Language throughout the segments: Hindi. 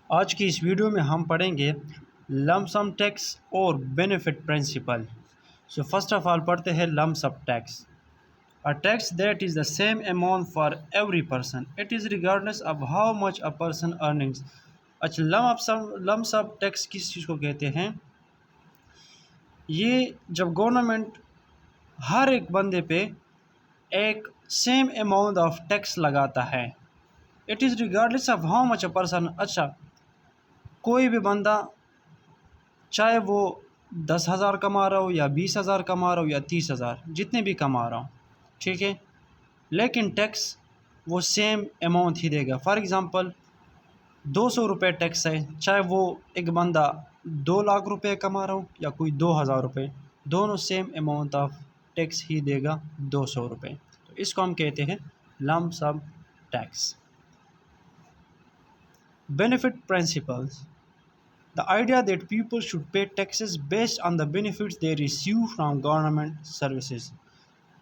आज की इस वीडियो में हम पढ़ेंगे लम्प सम टैक्स और benefit principle. So first of all पढ़ते हैं lump sum tax. A tax that is the same amount for every person, it is regardless of how much a person earnings. अच्छा, लम्प सम टैक्स किस चीज़ को कहते हैं? ये जब गवर्नमेंट हर एक बंदे पे एक सेम अमाउंट ऑफ टैक्स लगाता है। It is regardless of how much a person. अच्छा, कोई भी बंदा चाहे वो 10,000 कमा रहा हो या 20,000 कमा रहा हो या 30,000, जितने भी कमा रहा हो, ठीक है, लेकिन टैक्स वो सेम अमाउंट ही देगा। फॉर एग्ज़ाम्पल 200 रुपये टैक्स है, चाहे वो एक बंदा 2 लाख रुपए कमा रहा हो या कोई 2,000 रुपये, दोनों सेम अमाउंट ऑफ टैक्स ही देगा, 200 रुपये। तो इसको हम कहते हैं lump sum tax. Benefit principles: the idea that people should pay taxes based on the benefits they receive from government services।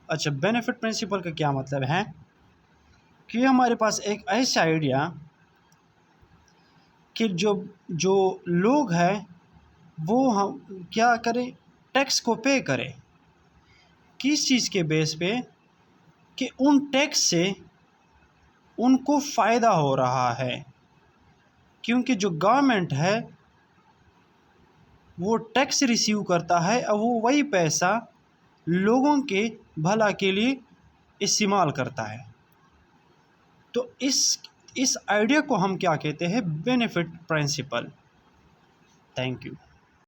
अच्छा, बेनिफिट प्रिंसिपल का क्या मतलब है कि हमारे पास एक ऐसा आइडिया कि जो जो लोग हैं वो हम क्या करें, टैक्स को पे करें। किस चीज़ के बेस पे? कि उन टैक्स से उनको फ़ायदा हो रहा है, क्योंकि जो गवर्नमेंट है वो टैक्स रिसीव करता है और वो वही पैसा लोगों के भला के लिए इस्तेमाल करता है। तो इस आइडिया को हम क्या कहते हैं? Benefit principle. Thank you.